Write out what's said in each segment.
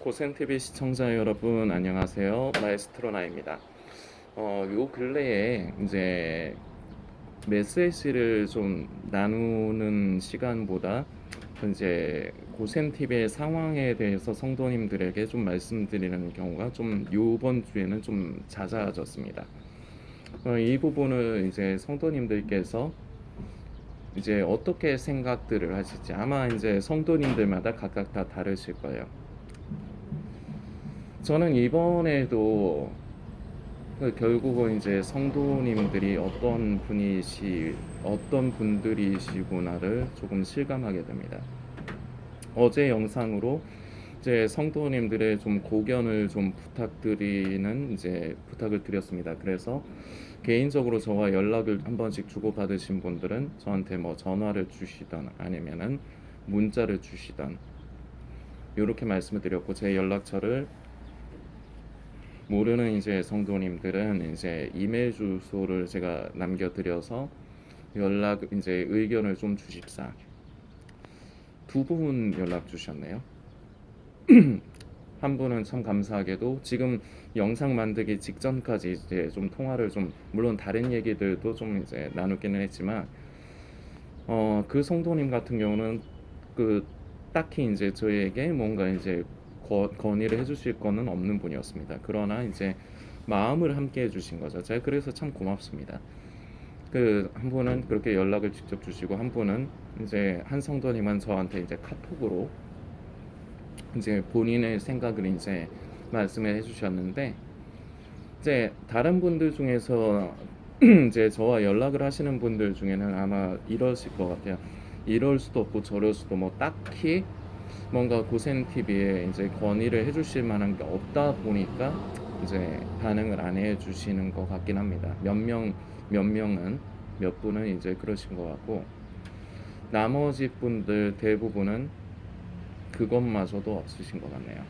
고센TV 시청자 여러분 안녕하세요. 마에스트로나입니다. 요 근래에 이제 메시지를 좀 나누는 시간보다 이제 고센TV의 상황에 대해서 성도님들에게 좀 말씀드리는 경우가 좀 요번 주에는 좀 잦아졌습니다. 이 부분을 이제 성도님들께서 이제 어떻게 생각들을 하실지 아마 이제 성도님들마다 각각 다 다르실 거예요. 저는 이번에도 결국은 이제 성도님들이 어떤 분들이시구나를 조금 실감하게 됩니다. 어제 영상으로 이제 성도님들의 좀 고견을 좀 부탁을 드렸습니다. 그래서 개인적으로 저와 연락을 한 번씩 주고받으신 분들은 저한테 뭐 전화를 주시던 아니면은 문자를 주시던 이렇게 말씀을 드렸고, 제 연락처를 모르는 이제 성도님들은 이제 이메일 주소를 제가 남겨드려서 이제 의견을 좀 주십사. 두 분 연락 주셨네요. 한 분은 참 감사하게도 지금 영상 만들기 직전까지 이제 좀 통화를 좀, 물론 다른 얘기들도 좀 이제 나누기는 했지만 그 성도님 같은 경우는 그 딱히 이제 저에게 뭔가 이제 건의를 해주실 거는 없는 분이었습니다. 그러나 이제 마음을 함께 해주신 거죠. 제가 그래서 참 고맙습니다. 그 한 분은 그렇게 연락을 직접 주시고, 한 분은 이제 한 성도님은 저한테 이제 카톡으로 이제 본인의 생각을 이제 말씀을 해주셨는데, 이제 다른 분들 중에서 이제 저와 연락을 하시는 분들 중에는 아마 이러실 것 같아요. 이럴 수도 없고 저럴 수도, 뭐 딱히 뭔가 고센 TV에 이제 건의를 해주실 만한 게 없다 보니까 이제 반응을 안 해주시는 것 같긴 합니다. 몇 명은 몇 분은 이제 그러신 것 같고, 나머지 분들 대부분은 그것마저도 없으신 것 같네요.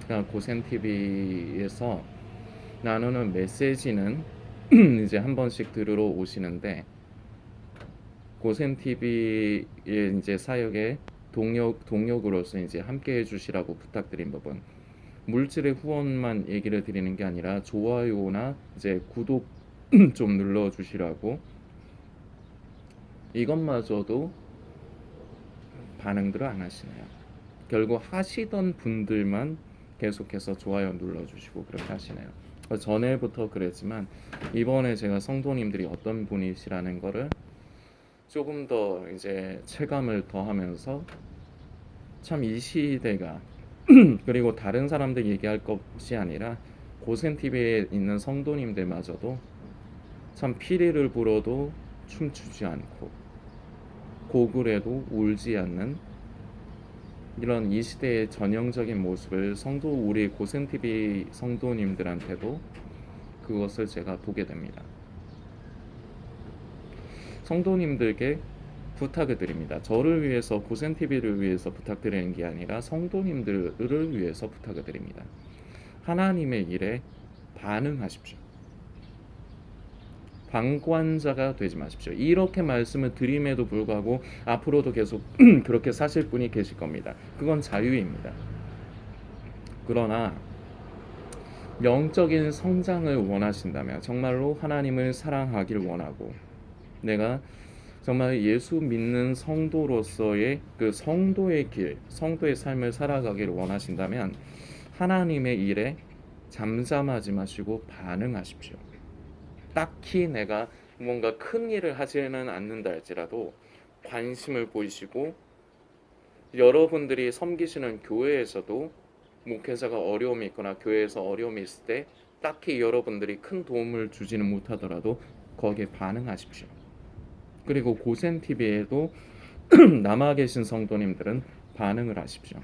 그러니까 고센 TV에서 나누는 메시지는 이제 한 번씩 들으러 오시는데, 고센 TV의 이제 사역에 동력으로서 이제 함께 해주시라고 부탁드린 부분, 물질의 후원만 얘기를 드리는 게 아니라 좋아요나 이제 구독 좀 눌러주시라고, 이것마저도 반응들을 안 하시네요. 결국 하시던 분들만 계속해서 좋아요 눌러주시고 그렇게 하시네요. 전에부터 그랬지만 이번에 제가 성도님들이 어떤 분이시라는 거를 조금 더 이제 체감을 더하면서, 참 이 시대가 그리고 다른 사람들 얘기할 것이 아니라 고센 TV에 있는 성도님들마저도 참 피리를 불어도 춤추지 않고 고글에도 울지 않는 이런 이 시대의 전형적인 모습을 우리 고센 TV 성도님들한테도 그것을 제가 보게 됩니다. 성도님들께 부탁을 드립니다. 저를 위해서, 고센 TV를 위해서 부탁드리는 게 아니라 성도님들을 위해서 부탁을 드립니다. 하나님의 일에 반응하십시오. 방관자가 되지 마십시오. 이렇게 말씀을 드림에도 불구하고 앞으로도 계속 그렇게 사실 분이 계실 겁니다. 그건 자유입니다. 그러나 영적인 성장을 원하신다면, 정말로 하나님을 사랑하길 원하고 내가 정말 예수 믿는 성도로서의 그 성도의 길, 성도의 삶을 살아가기를 원하신다면 하나님의 일에 잠잠하지 마시고 반응하십시오. 딱히 내가 뭔가 큰 일을 하지는 않는다 할지라도 관심을 보이시고, 여러분들이 섬기시는 교회에서도 목회자가 어려움이 있거나 교회에서 어려움이 있을 때 딱히 여러분들이 큰 도움을 주지는 못하더라도 거기에 반응하십시오. 그리고 고센 TV에도 남아 계신 성도님들은 반응을 하십시오.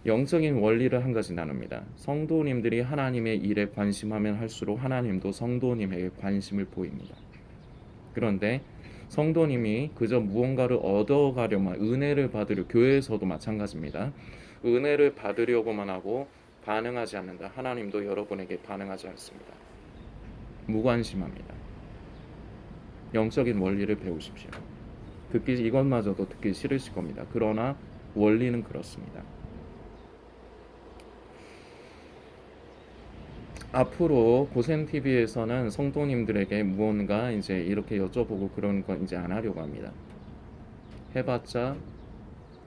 영적인 원리를 한 가지 나눕니다. 성도님들이 하나님의 일에 관심하면 할수록 하나님도 성도님에게 관심을 보입니다. 그런데 성도님이 그저 무언가를 얻어가려만, 은혜를 받으려, 교회에서도 마찬가지입니다. 은혜를 받으려고만 하고 반응하지 않는다. 하나님도 여러분에게 반응하지 않습니다. 무관심합니다. 영적인 원리를 배우십시오. 이것마저도 듣기 싫으실 겁니다. 그러나 원리는 그렇습니다. 앞으로 고센TV에서는 성도님들에게 무언가 이제 이렇게 여쭤보고 그런 건 이제 안 하려고 합니다. 해봤자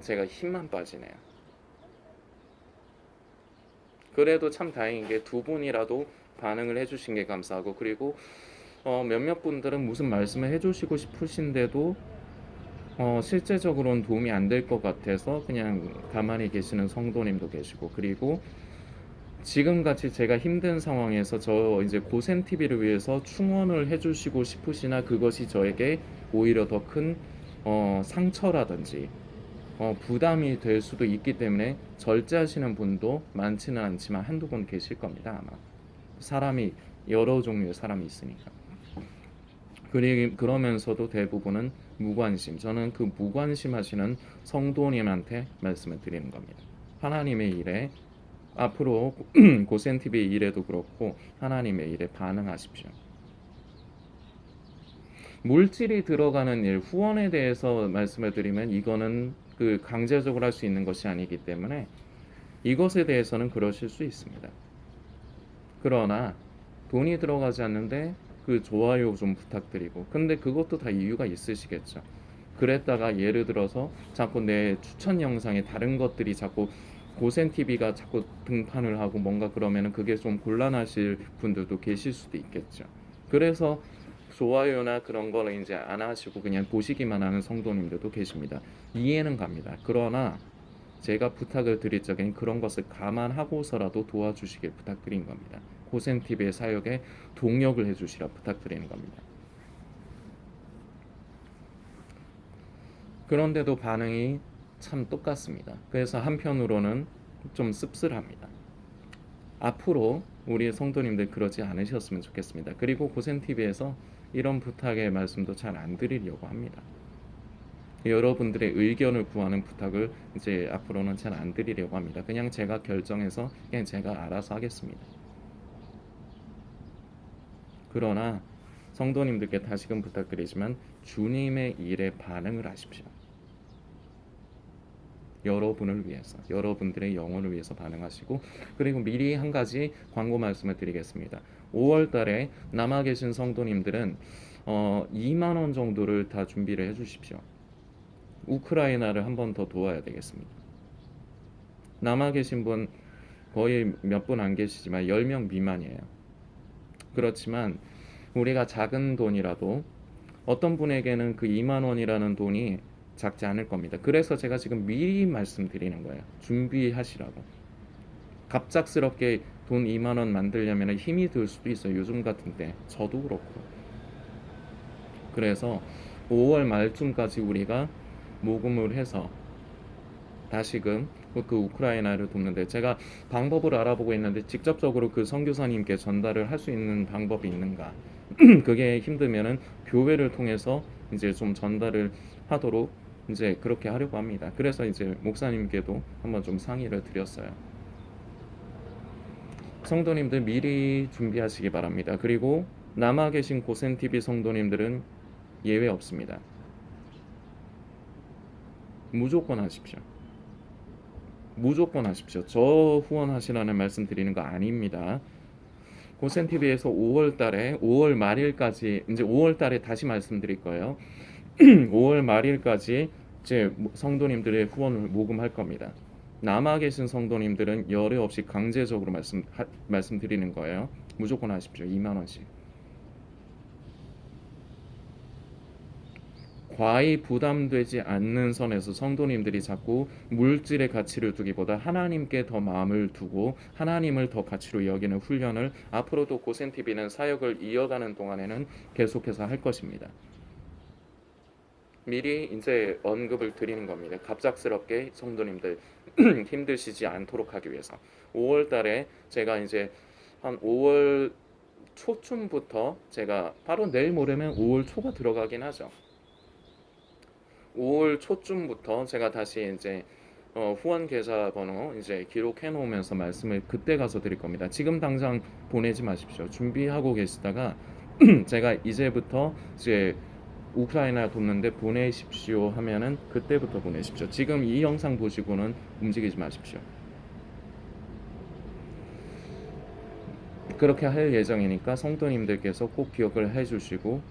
제가 힘만 빠지네요. 그래도 참 다행인 게 두 분이라도 반응을 해주신 게 감사하고, 그리고 몇몇 분들은 무슨 말씀을 해주시고 싶으신데도 실제적으로는 도움이 안 될 것 같아서 그냥 가만히 계시는 성도님도 계시고, 그리고 지금같이 제가 힘든 상황에서 저 이제 고센TV를 위해서 충원을 해주시고 싶으시나 그것이 저에게 오히려 더 큰 상처라든지 부담이 될 수도 있기 때문에 절제하시는 분도 많지는 않지만 한두 분 계실 겁니다, 아마. 사람이 여러 종류의 사람이 있으니까. 그러면서도 대부분은 무관심. 저는 그 무관심 하시는 성도님한테 말씀을 드리는 겁니다. 하나님의 일에, 앞으로 고센TV 일에도 그렇고 하나님의 일에 반응하십시오. 물질이 들어가는 일, 후원에 대해서 말씀을 드리면 이거는 그 강제적으로 할 수 있는 것이 아니기 때문에 이것에 대해서는 그러실 수 있습니다. 그러나 돈이 들어가지 않는데 그 좋아요 좀 부탁드리고, 근데 그것도 다 이유가 있으시겠죠. 그랬다가 예를 들어서 자꾸 내 추천 영상에 다른 것들이 자꾸 고센TV가 자꾸 등판을 하고 뭔가 그러면은 그게 좀 곤란하실 분들도 계실 수도 있겠죠. 그래서 좋아요나 그런 거를 이제 안 하시고 그냥 보시기만 하는 성도님들도 계십니다. 이해는 갑니다. 그러나 제가 부탁을 드릴 적엔 그런 것을 감안하고서라도 도와주시길 부탁드린 겁니다. 고센TV의 사역에 동력을 해주시라 부탁드리는 겁니다. 그런데도 반응이 참 똑같습니다. 그래서 한편으로는 좀 씁쓸합니다. 앞으로 우리 성도님들 그러지 않으셨으면 좋겠습니다. 그리고 고센TV에서 이런 부탁의 말씀도 잘 안 드리려고 합니다. 여러분들의 의견을 구하는 부탁을 이제 앞으로는 잘 안 드리려고 합니다. 그냥 제가 결정해서 그냥 제가 알아서 하겠습니다. 그러나 성도님들께 다시금 부탁드리지만 주님의 일에 반응을 하십시오. 여러분을 위해서, 여러분들의 영혼을 위해서 반응하시고, 그리고 미리 한 가지 광고 말씀을 드리겠습니다. 5월 달에 남아 계신 성도님들은 2만 원 정도를 다 준비를 해 주십시오. 우크라이나를 한 번 더 도와야 되겠습니다. 남아 계신 분 거의 몇 분 안 계시지만 10명 미만이에요. 그렇지만 우리가 작은 돈이라도 어떤 분에게는 그 2만 원이라는 돈이 작지 않을 겁니다. 그래서 제가 지금 미리 말씀드리는 거예요. 준비하시라고. 갑작스럽게 돈 2만 원 만들려면 힘이 들 수도 있어요. 요즘 같은 때 저도 그렇고. 그래서 5월 말쯤까지 우리가 모금을 해서 다시금 그 우크라이나를 돕는데, 제가 방법을 알아보고 있는데 직접적으로 그 선교사님께 전달을 할 수 있는 방법이 있는가 그게 힘들면은 교회를 통해서 이제 좀 전달을 하도록 이제 그렇게 하려고 합니다. 그래서 이제 목사님께도 한번 좀 상의를 드렸어요. 성도님들 미리 준비하시기 바랍니다. 그리고 남아 계신 고센TV 성도님들은 예외 없습니다. 무조건 하십시오. 무조건 하십시오. 저 후원하시라는 말씀 드리는 거 아닙니다. 고센TV에서 5월 달에 5월 말일까지, 이제 5월 달에 다시 말씀드릴 거예요. 5월 말일까지 이제 성도님들의 후원을 모금할 겁니다. 남아 계신 성도님들은 열애 없이 강제적으로 말씀드리는 거예요. 무조건 하십시오. 2만 원씩. 과히 부담되지 않는 선에서 성도님들이 자꾸 물질의 가치를 두기보다 하나님께 더 마음을 두고 하나님을 더 가치로 여기는 훈련을 앞으로도 고센TV는 사역을 이어가는 동안에는 계속해서 할 것입니다. 미리 이제 언급을 드리는 겁니다. 갑작스럽게 성도님들 힘드시지 않도록 하기 위해서 5월 달에 제가 이제 한 5월 초쯤부터, 제가 바로 내일 모레면 5월 초가 들어가긴 하죠. 5월 초쯤부터 제가 다시 이제 후원 계좌번호 이제 기록해 놓으면서 말씀을 그때 가서 드릴 겁니다. 지금 당장 보내지 마십시오. 준비하고 계시다가 제가 이제부터 이제 우크라이나 돕는데 보내십시오 하면은 그때부터 보내십시오. 지금 이 영상 보시고는 움직이지 마십시오. 그렇게 할 예정이니까 성도님들께서 꼭 기억을 해주시고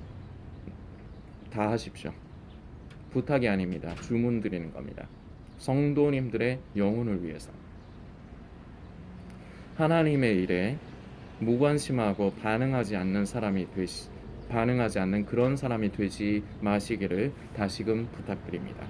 다 하십시오. 부탁이 아닙니다. 주문 드리는 겁니다. 성도님들의 영혼을 위해서. 하나님의 일에 무관심하고 반응하지 않는 그런 사람이 되지 마시기를 다시금 부탁드립니다.